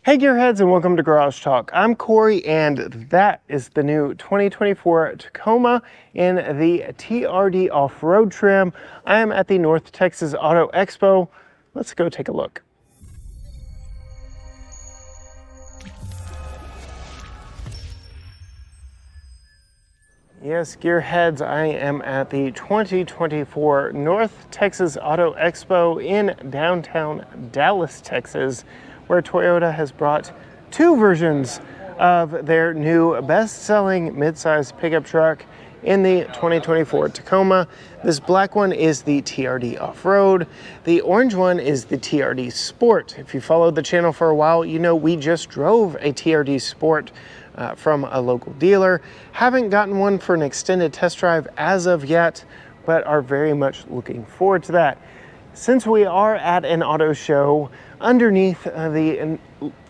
Hey Gearheads, and welcome to Garage Talk. I'm Corey, and that is the new 2024 Tacoma in the TRD off-road trim. I am at the North Texas Auto Expo. Let's go take a look. Yes, Gearheads, I am at the 2024 North Texas Auto Expo in downtown Dallas, Texas, where Toyota has brought two versions of their new best-selling midsize pickup truck in the 2024 Tacoma. This black one is the TRD Off-Road. The orange one is the TRD Sport. If you followed the channel for a while, you know we just drove a TRD Sport from a local dealer. Haven't gotten one for an extended test drive as of yet, but are very much looking forward to that. Since we are at an auto show, underneath the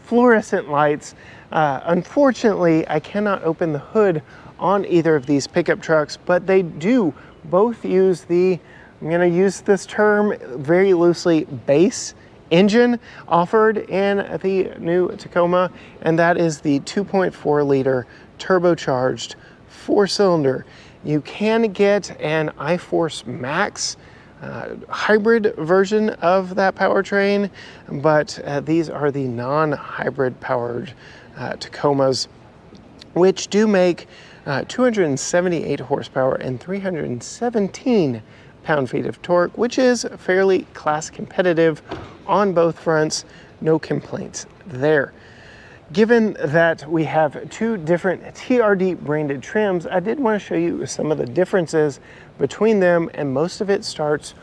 fluorescent lights, unfortunately, I cannot open the hood on either of these pickup trucks, but they do both use the, I'm going to use this term very loosely, base engine offered in the new Tacoma, and that is the 2.4 liter turbocharged 4-cylinder. You can get an iForce Max hybrid version of that powertrain, but these are the non-hybrid powered Tacomas, which do make 278 horsepower and 317 pound-feet of torque, which is fairly class competitive on both fronts. No complaints there. Given that we have two different TRD branded trims, I did want to show you some of the differences between them, and most of it starts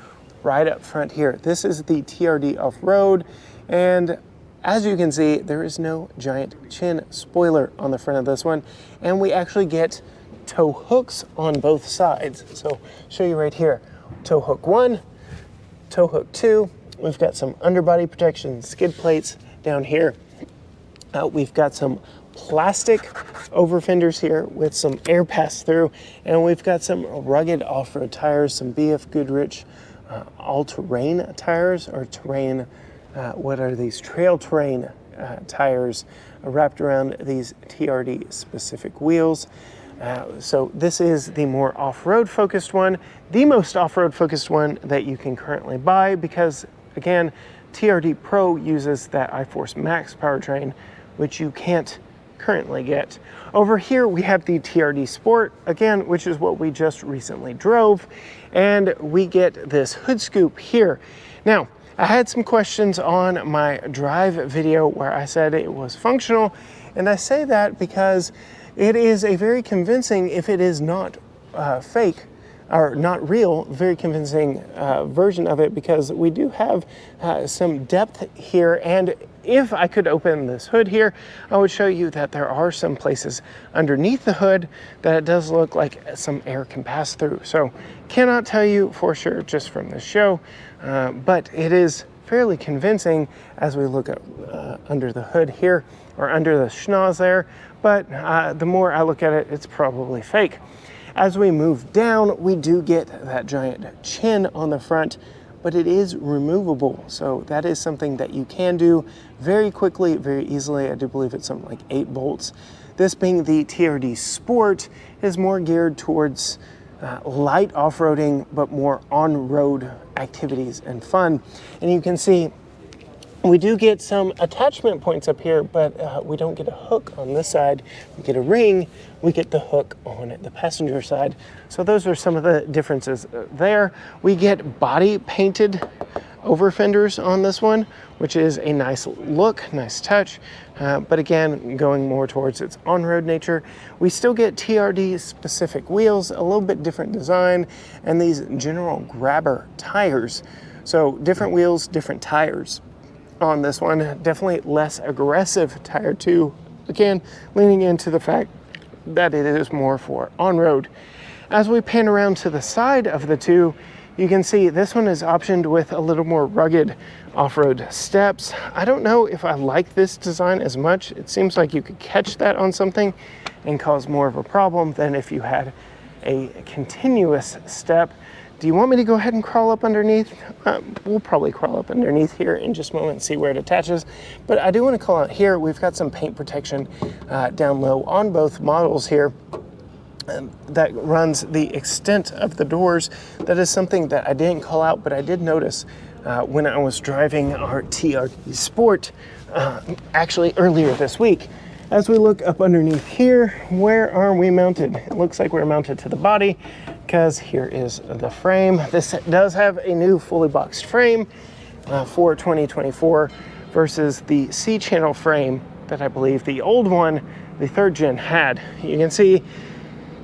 right up front here. This is the TRD Off-Road, and as you can see, there is no giant chin spoiler on the front of this one, and we actually get tow hooks on both sides. So show you right here, tow hook 1, tow hook 2. We've got some underbody protection skid plates down here. We've got some plastic over fenders here with some air pass through, and we've got some rugged off-road tires, some BF Goodrich all-terrain tires, or terrain, what are these? Trail terrain tires wrapped around these TRD specific wheels. So this is the more off-road focused one, the most off-road focused one that you can currently buy, because again, TRD Pro uses that iForce Max powertrain, which you can't currently get. Over here we have the TRD Sport, again, which is what we just recently drove, and we get this hood scoop here. Now, I had some questions on my drive video where I said it was functional, and I say that because it is a very convincing, if it is not fake or not real, very convincing version of it, because we do have some depth here. And if I could open this hood here, I would show you that there are some places underneath the hood that it does look like some air can pass through. So cannot tell you for sure just from this show, but it is fairly convincing as we look at under the hood here, or under the schnoz there. But the more I look at it, it's probably fake. As we move down, we do get that giant chin on the front, but it is removable. So that is something that you can do very quickly, very easily. I do believe it's something like 8 bolts. This being the TRD Sport is more geared towards light off-roading, but more on-road activities and fun. And you can see we do get some attachment points up here, but we don't get a hook on this side. We get a ring, we get the hook on the passenger side. So those are some of the differences there. We get body painted over fenders on this one, which is a nice look, nice touch. But again, going more towards its on-road nature. We still get TRD specific wheels, a little bit different design, and these general grabber tires. So different wheels, different tires on this one. Definitely less aggressive tire too. Again, leaning into the fact that it is more for on-road. As we pan around to the side of the two, you can see this one is optioned with a little more rugged off-road steps. I don't know if I like this design as much. It seems like you could catch that on something and cause more of a problem than if you had a continuous step. Do you want me to go ahead and crawl up underneath? We'll probably crawl up underneath here in just a moment and see where it attaches. But I do want to call out here, we've got some paint protection down low on both models here. That runs the extent of the doors. That is something that I didn't call out, but I did notice when I was driving our TRD Sport actually earlier this week. As we look up underneath here, where are we mounted? It looks like we're mounted to the body because here is the frame. This does have a new fully boxed frame for 2024 versus the C-channel frame that I believe the old one, the 3rd gen, had. You can see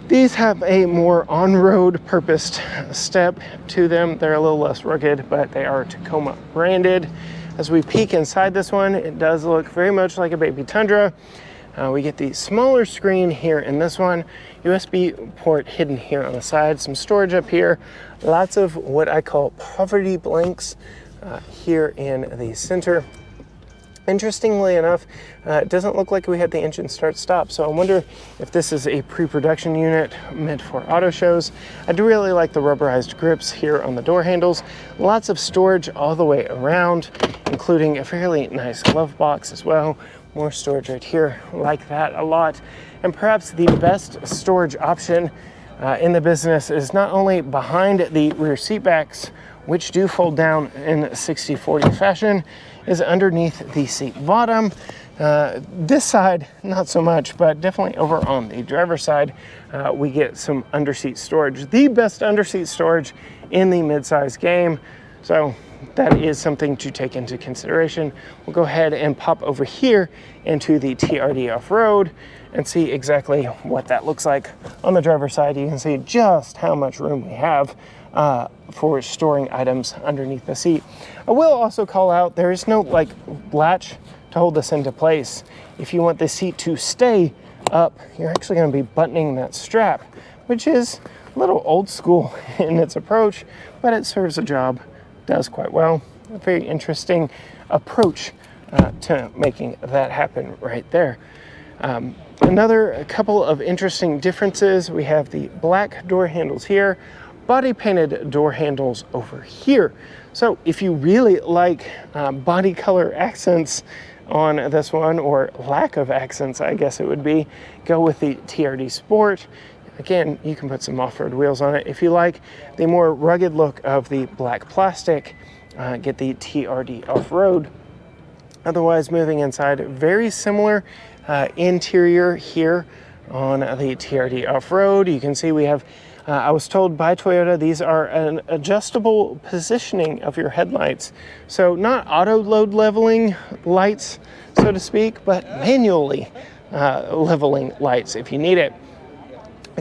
these have a more on-road purposed step to them. They're a little less rugged, but they are Tacoma branded. As we peek inside this one, it does look very much like a baby Tundra. We get the smaller screen here in this one, USB port hidden here on the side, some storage up here, lots of what I call poverty blanks here in the center. Interestingly enough, it doesn't look like we had the engine start-stop, so I wonder if this is a pre-production unit meant for auto shows. I do really like the rubberized grips here on the door handles. Lots of storage all the way around, including a fairly nice glove box as well. More storage right here, like that a lot. And perhaps the best storage option in the business is not only behind the rear seat backs, which do fold down in 60-40 fashion, is underneath the seat bottom. This side, not so much, but definitely over on the driver's side, we get some underseat storage. The best underseat storage in the midsize game. So that is something to take into consideration. We'll go ahead and pop over here into the TRD Off-Road and see exactly what that looks like. On the driver's side, you can see just how much room we have for storing items underneath the seat. I will also call out, there is no like latch to hold this into place. If you want the seat to stay up, you're actually going to be buttoning that strap, which is a little old school in its approach, but it serves a job, does quite well. A very interesting approach to making that happen right there. A couple of interesting differences. We have the black door handles here, body painted door handles over here. So if you really like body color accents on this one, or lack of accents, I guess it would be, go with the TRD Sport. Again, you can put some off-road wheels on it. If you like the more rugged look of the black plastic, get the TRD Off-Road. Otherwise, moving inside, very similar interior here on the TRD Off-Road. You can see we have, I was told by Toyota, these are an adjustable positioning of your headlights. So not auto load leveling lights, so to speak, but manually leveling lights if you need it.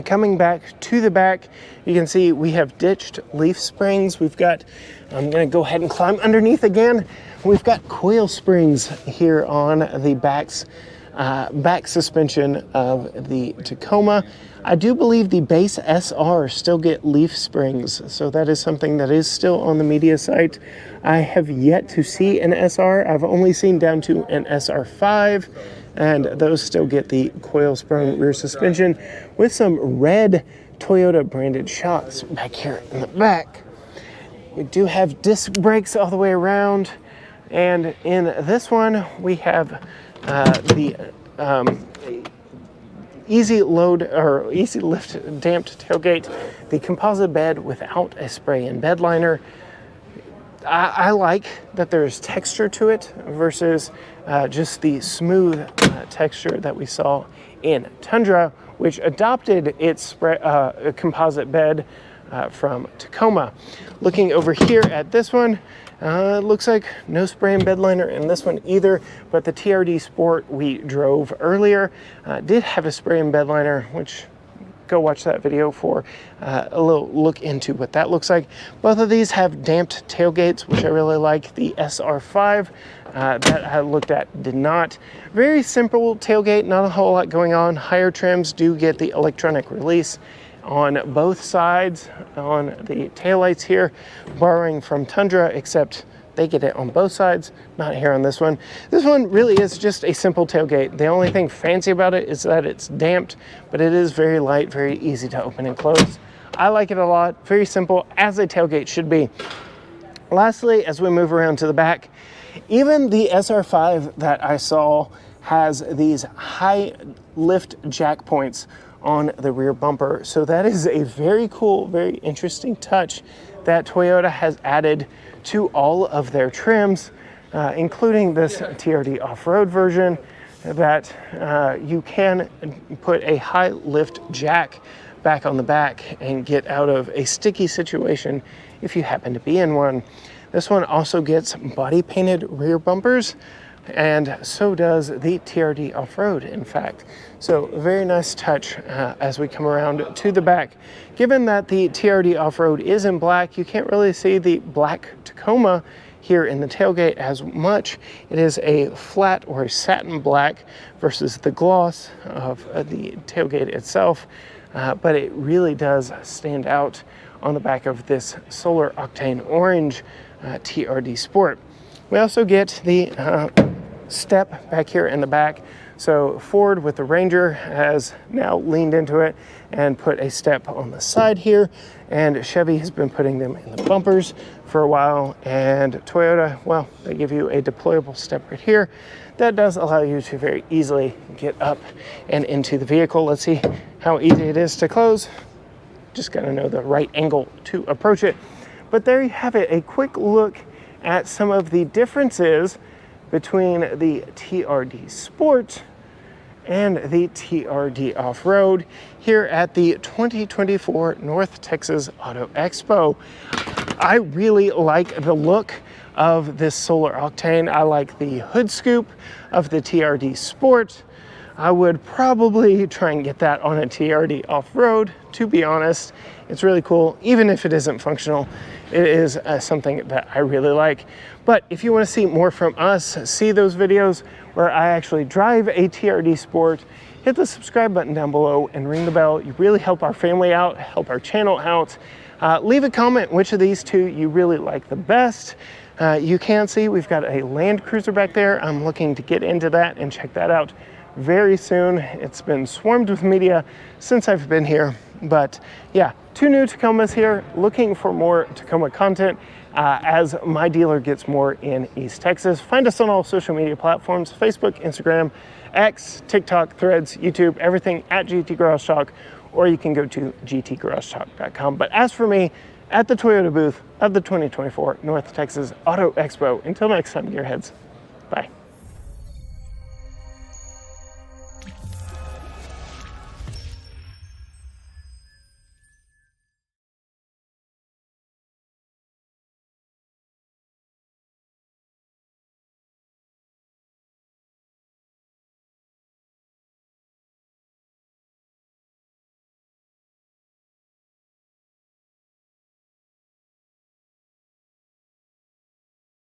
Coming back to the back, you can see we have ditched leaf springs. We've got, I'm going to go ahead and climb underneath again. We've got coil springs here on the back suspension of the Tacoma. I do believe the base SR still get leaf springs, so that is something that is still on the media site. I have yet to see an SR. I've only seen down to an SR5, and those still get the coil sprung rear suspension with some red Toyota branded shocks back here in the back. We do have disc brakes all the way around, and in this one we have the easy load or easy lift damped tailgate, the composite bed without a spray-in bed liner. I like that there's texture to it versus just the smooth texture that we saw in Tundra, which adopted its composite bed from Tacoma. Looking over here at this one, it looks like no spray and bed liner in this one either, but the TRD Sport we drove earlier did have a spray and bed liner, which go watch that video for a little look into what that looks like. Both of these have damped tailgates, which I really like. The SR5 that I looked at did not. Very simple tailgate, not a whole lot going on. Higher trims do get the electronic release on both sides on the taillights here, borrowing from Tundra, except they get it on both sides, not here on this one. This one really is just a simple tailgate. The only thing fancy about it is that it's damped, but it is very light, very easy to open and close. I like it a lot. Very simple, as a tailgate should be. Lastly, as we move around to the back, even the SR5 that I saw has these high lift jack points on the rear bumper. So that is a very cool, very interesting touch that Toyota has added to all of their trims, including this TRD off-road version, that you can put a high lift jack back on the back and get out of a sticky situation if you happen to be in one. This one also gets body painted rear bumpers, and so does the TRD off-road, in fact. So a very nice touch as we come around to the back. Given that the TRD off-road is in black, you can't really see the black Tacoma here in the tailgate as much. It is a flat or a satin black versus the gloss of the tailgate itself, but it really does stand out on the back of this Solar Octane Orange TRD Sport. We also get the step back here in the back. So Ford with the Ranger has now leaned into it and put a step on the side here, and Chevy has been putting them in the bumpers for a while, and Toyota, well, they give you a deployable step right here that does allow you to very easily get up and into the vehicle. Let's see how easy it is to close. Just gotta know the right angle to approach it. But there you have it, a quick look at some of the differences between the TRD Sport and the TRD Off-Road here at the 2024 North Texas Auto Expo. I really like the look of this Solar Octane. I like the hood scoop of the TRD Sport. I would probably try and get that on a TRD Off-Road, to be honest. It's really cool, even if it isn't functional. It is something that I really like. But if you want to see more from us, see those videos where I actually drive a TRD Sport, hit the subscribe button down below and ring the bell. You really help our family out, help our channel out. Leave a comment which of these two you really like the best. You can see we've got a Land Cruiser back there. I'm looking to get into that and check that out very soon. It's been swarmed with media since I've been here. But yeah, 2 new Tacomas here, looking for more Tacoma content as my dealer gets more in East Texas. Find us on all social media platforms, Facebook, Instagram, X, TikTok, Threads, YouTube, everything at GT Garage Talk, or you can go to gtgaragetalk.com. But as for me, at the Toyota booth of the 2024 North Texas Auto Expo, until next time, gearheads, bye.